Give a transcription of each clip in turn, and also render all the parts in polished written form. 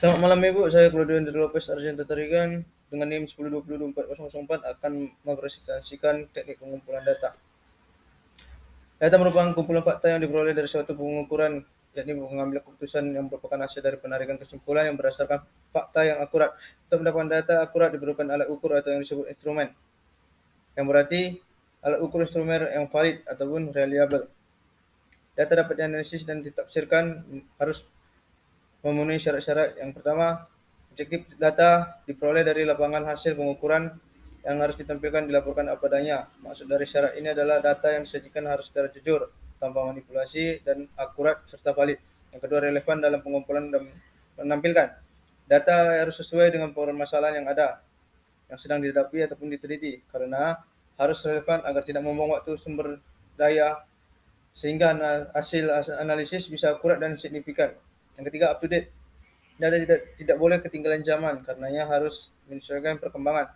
Selamat malam Ibu, saya Claudio Andri Lopez Argenta Tarigan dengan NIM 10202404 akan mempresentasikan teknik pengumpulan data. Data merupakan kumpulan fakta yang diperoleh dari suatu pengukuran, yakni pengambilan keputusan yang merupakan hasil dari penarikan kesimpulan yang berdasarkan fakta yang akurat. Untuk mendapatkan data akurat diperlukan alat ukur atau yang disebut instrumen, yang berarti alat ukur instrumen yang valid ataupun reliable. Data dapat dianalisis dan ditafsirkan harus memenuhi syarat-syarat. Yang pertama, objektif data diperoleh dari lapangan hasil pengukuran yang harus ditampilkan dilaporkan apa adanya. Maksud dari syarat ini adalah data yang disajikan harus secara jujur, tanpa manipulasi, dan akurat serta valid. Yang kedua, relevan dalam pengumpulan dan menampilkan. Data harus sesuai dengan permasalahan yang ada, yang sedang dihadapi ataupun diteliti, karena harus relevan agar tidak membuang waktu sumber daya, sehingga hasil analisis bisa akurat dan signifikan. Yang ketiga, up to date. Data tidak boleh ketinggalan zaman, karenanya harus menyesuaikan perkembangan.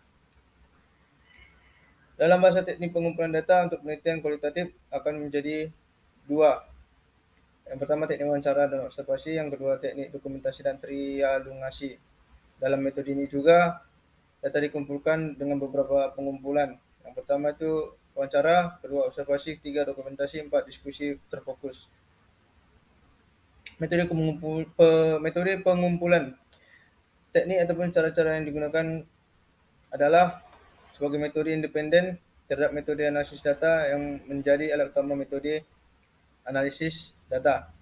Dalam bahasa teknik pengumpulan data untuk penelitian kualitatif akan menjadi dua. Yang pertama teknik wawancara dan observasi, yang kedua teknik dokumentasi dan triangulasi. Dalam metode ini juga data dikumpulkan dengan beberapa pengumpulan. Yang pertama itu wawancara, kedua observasi, ketiga dokumentasi, empat diskusi terfokus. Metode pengumpulan. Teknik ataupun cara-cara yang digunakan adalah sebagai metode independen terhadap metode analisis data yang menjadi alat utama metode analisis data.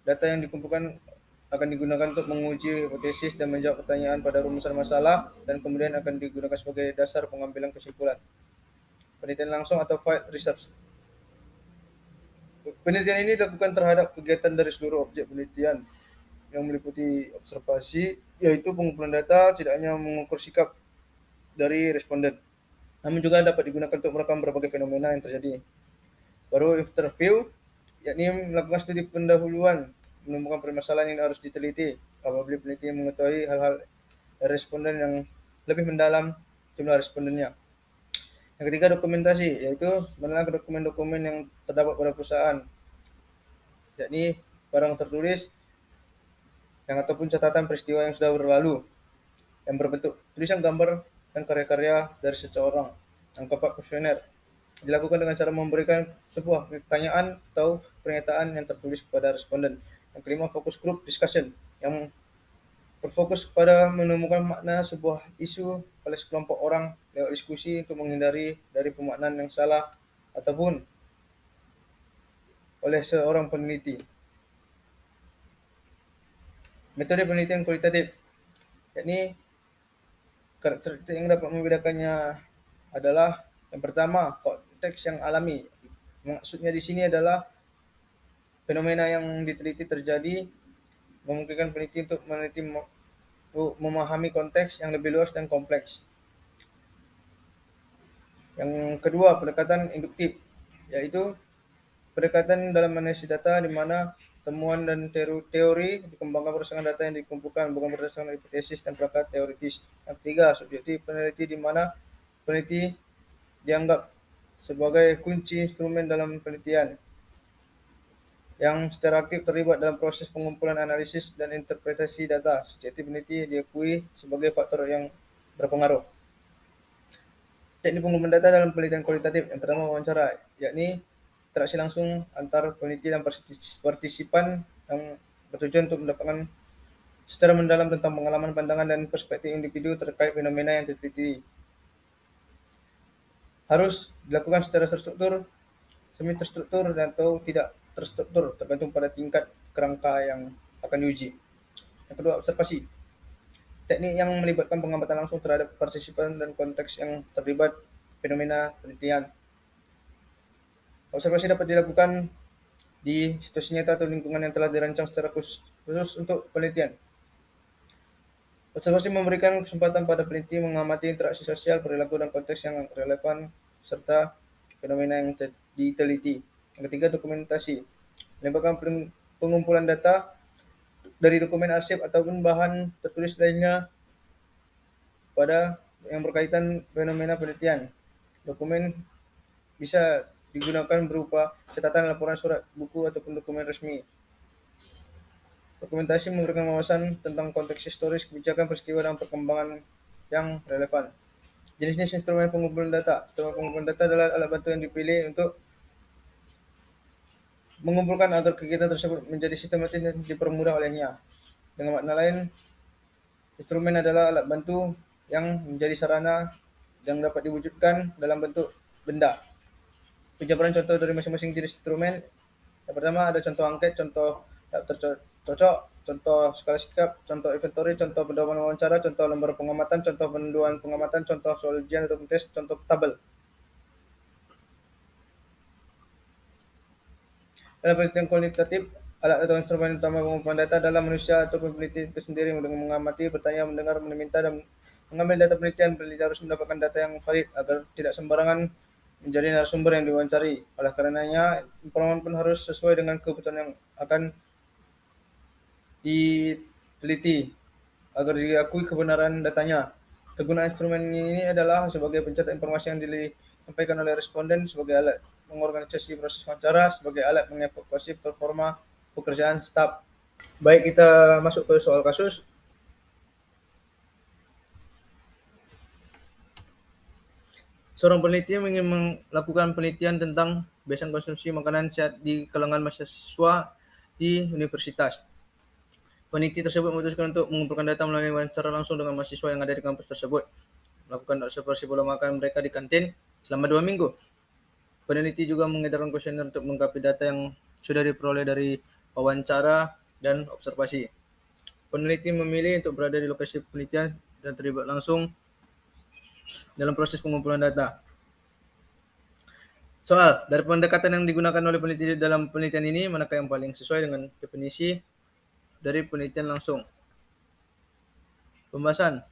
Data yang dikumpulkan akan digunakan untuk menguji hipotesis dan menjawab pertanyaan pada rumusan masalah, dan kemudian akan digunakan sebagai dasar pengambilan kesimpulan. Penelitian langsung atau field research. Penelitian ini dilakukan terhadap kegiatan dari seluruh objek penelitian yang meliputi observasi, yaitu pengumpulan data tidak hanya mengukur sikap dari responden, namun juga dapat digunakan untuk merekam berbagai fenomena yang terjadi. Baru interview, yakni melakukan studi pendahuluan, menemukan permasalahan yang harus diteliti. Apabila peneliti mengetahui hal-hal dari responden yang lebih mendalam jumlah respondennya. Yang ketiga, dokumentasi, yaitu meneliti dokumen-dokumen yang terdapat pada perusahaan, yakni barang tertulis yang ataupun catatan peristiwa yang sudah berlalu, yang berbentuk tulisan, gambar, dan karya-karya dari seseorang. Yang keempat, kuesioner, dilakukan dengan cara memberikan sebuah pertanyaan atau pernyataan yang tertulis kepada responden. Yang kelima, focus group discussion, yang berfokus pada menemukan makna sebuah isu oleh sekelompok orang lewat diskusi untuk menghindari dari pemaknaan yang salah ataupun oleh seorang peneliti. Metode penelitian kualitatif, yakni karakteristik yang dapat membedakannya adalah yang pertama, konteks yang alami. Maksudnya di sini adalah fenomena yang diteliti terjadi memungkinkan peneliti untuk memahami konteks yang lebih luas dan kompleks. Yang kedua, pendekatan induktif, yaitu pendekatan dalam analisis data di mana temuan dan teori dikembangkan berdasarkan data yang dikumpulkan, bukan berdasarkan hipotesis dan perangkat teoritis. Yang ketiga, subjektif peneliti, di mana peneliti dianggap sebagai kunci instrumen dalam penelitian yang secara aktif terlibat dalam proses pengumpulan, analisis, dan interpretasi data. Subjektif peneliti diakui sebagai faktor yang berpengaruh. Teknik pengumpulan data dalam penelitian kualitatif, yang pertama wawancara, yakni interaksi langsung antar peneliti dan partisipan yang bertujuan untuk mendapatkan secara mendalam tentang pengalaman, pandangan, dan perspektif individu terkait fenomena yang diteliti. Harus dilakukan secara terstruktur, semi terstruktur, dan atau tidak terstruktur, tergantung pada tingkat kerangka yang akan diuji. Yang kedua, observasi, teknik yang melibatkan pengamatan langsung terhadap partisipan dan konteks yang terlibat fenomena penelitian. Observasi dapat dilakukan di situasi nyata atau lingkungan yang telah dirancang secara khusus untuk penelitian. Observasi memberikan kesempatan pada peneliti mengamati interaksi sosial, perilaku, dan konteks yang relevan serta fenomena yang diteliti. Yang ketiga, dokumentasi, melibatkan pengumpulan data dari dokumen arsip ataupun bahan tertulis lainnya pada yang berkaitan fenomena penelitian. Dokumen bisa digunakan berupa catatan, laporan, surat, buku, ataupun dokumen resmi. Dokumentasi memberikan wawasan tentang konteks historis, kebijakan, peristiwa, dan perkembangan yang relevan. Jenis-jenis instrumen pengumpulan data. Instrumen pengumpulan data adalah alat bantu yang dipilih untuk mengumpulkan agar kegiatan tersebut menjadi sistematis dan dipermudah olehnya. Dengan makna lain, instrumen adalah alat bantu yang menjadi sarana yang dapat diwujudkan dalam bentuk benda. Penjabaran contoh dari masing-masing jenis instrumen. Yang pertama ada contoh angket, contoh daftar cocok, contoh skala sikap, contoh inventory, contoh pedoman wawancara, contoh lembar pengamatan, contoh panduan pengamatan, contoh soal ujian atau tes, contoh tabel. Dalam penelitian kualitatif, alat atau instrumen utama pengumpulan data adalah manusia atau peneliti itu sendiri dengan mengamati, bertanya, mendengar, meminta, dan mengambil data penelitian. Peneliti harus mendapatkan data yang valid agar tidak sembarangan menjadi narasumber yang diwawancari. Oleh karenanya, informasi pun harus sesuai dengan kebutuhan yang akan diteliti agar diakui kebenaran datanya. Kegunaan instrumen ini adalah sebagai pencetak informasi yang disampaikan oleh responden, sebagai alat mengorganisasi proses wawancara, sebagai alat mengevaluasi performa pekerjaan staf. Baik, kita masuk ke soal kasus. Seorang peneliti ingin melakukan penelitian tentang kebiasaan konsumsi makanan sehat di kalangan mahasiswa di universitas. Peneliti tersebut memutuskan untuk mengumpulkan data melalui wawancara langsung dengan mahasiswa yang ada di kampus tersebut, melakukan observasi pola makan mereka di kantin selama 2 minggu. Peneliti juga mengedarkan kuesioner untuk melengkapi data yang sudah diperoleh dari wawancara dan observasi. Peneliti memilih untuk berada di lokasi penelitian dan terlibat langsung dalam proses pengumpulan data. Soal, dari pendekatan yang digunakan oleh peneliti dalam penelitian ini, manakah yang paling sesuai dengan definisi dari penelitian langsung? Pembahasan.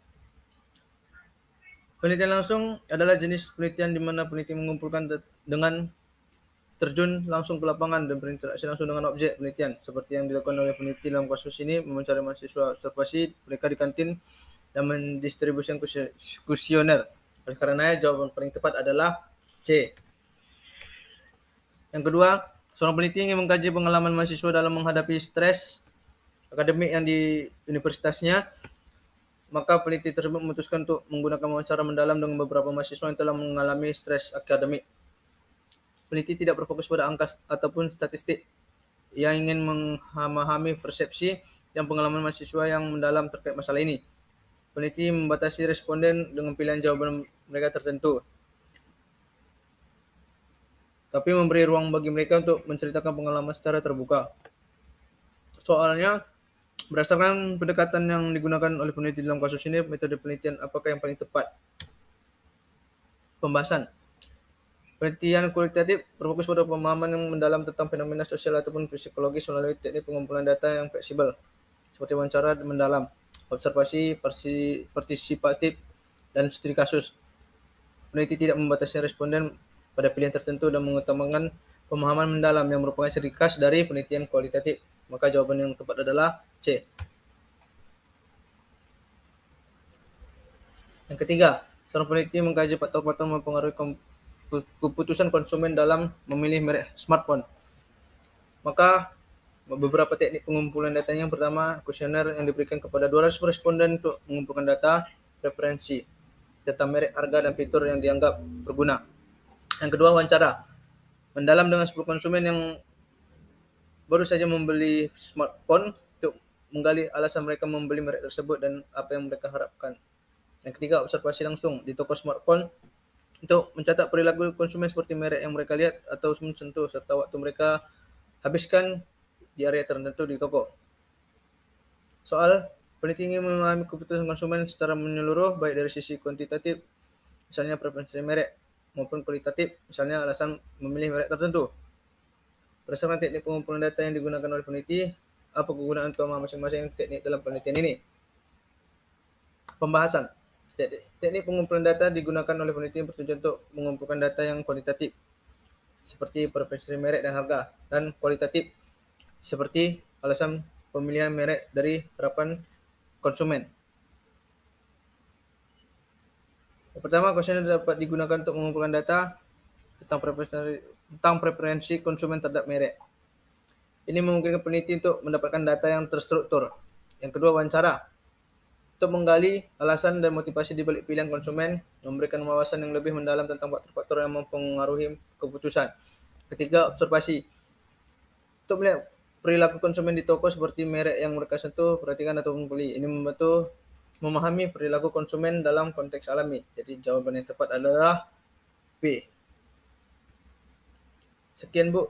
Penelitian langsung adalah jenis penelitian di mana peneliti mengumpulkan dengan terjun langsung ke lapangan dan berinteraksi langsung dengan objek penelitian, seperti yang dilakukan oleh peneliti dalam kasus ini, mewawancarai mahasiswa observasi mereka di kantin dan mendistribusikan kuesioner. Oleh karenanya, jawaban paling tepat adalah C. Yang kedua, seorang peneliti ingin mengkaji pengalaman mahasiswa dalam menghadapi stres akademik yang di universitasnya, maka peneliti tersebut memutuskan untuk menggunakan wawancara mendalam dengan beberapa mahasiswa yang telah mengalami stres akademik. Peneliti tidak berfokus pada angka ataupun statistik. Ia ingin memahami persepsi dan pengalaman mahasiswa yang mendalam terkait masalah ini. Peneliti membatasi responden dengan pilihan jawaban mereka tertentu, tapi memberi ruang bagi mereka untuk menceritakan pengalaman secara terbuka. Soalnya, berdasarkan pendekatan yang digunakan oleh peneliti dalam kasus ini, metode penelitian apakah yang paling tepat? Pembahasan. Penelitian kualitatif berfokus pada pemahaman yang mendalam tentang fenomena sosial ataupun psikologis melalui teknik pengumpulan data yang fleksibel, seperti wawancara mendalam, observasi partisipatif, dan studi kasus. Peneliti tidak membatasi responden pada pilihan tertentu dan mengutamakan pemahaman mendalam yang merupakan ciri khas dari penelitian kualitatif. Maka jawaban yang tepat adalah C. Yang ketiga, seorang peneliti mengkaji faktor-faktor mempengaruhi keputusan konsumen dalam memilih merek smartphone. Maka beberapa teknik pengumpulan datanya. Yang pertama, kuesioner yang diberikan kepada 200 responden untuk mengumpulkan data preferensi, data merek, harga, dan fitur yang dianggap berguna. Yang kedua, wawancara mendalam dengan 10 konsumen yang baru saja membeli smartphone untuk menggali alasan mereka membeli merek tersebut dan apa yang mereka harapkan. Yang ketiga, observasi langsung di toko smartphone untuk mencatat perilaku konsumen seperti merek yang mereka lihat atau mensentuh serta waktu mereka habiskan di area tertentu di toko. Soal, peneliti ingin memahami keputusan konsumen secara menyeluruh baik dari sisi kuantitatif, misalnya preferensi merek, maupun kualitatif, misalnya alasan memilih merek tertentu. Berdasarkan teknik pengumpulan data yang digunakan oleh peneliti, apa kegunaan utama masing-masing teknik dalam penelitian ini? Pembahasan. Teknik pengumpulan data digunakan oleh peneliti bertujuan untuk mengumpulkan data yang kuantitatif, seperti preferensi merek dan harga, dan kualitatif, seperti alasan pemilihan merek dari harapan konsumen. Yang pertama, kuesioner dapat digunakan untuk mengumpulkan data tentang preferensi konsumen terhadap merek. Ini memungkinkan peneliti untuk mendapatkan data yang terstruktur. Yang kedua, wawancara. Untuk menggali alasan dan motivasi di balik pilihan konsumen, memberikan wawasan yang lebih mendalam tentang faktor-faktor yang mempengaruhi keputusan. Ketiga, observasi. Untuk melihat perilaku konsumen di toko seperti merek yang mereka sentuh, perhatikan ataupun beli. Ini membantu memahami perilaku konsumen dalam konteks alami. Jadi jawaban yang tepat adalah B. Sekian Bu,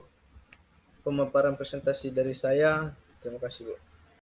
pemaparan presentasi dari saya. Terima kasih Bu.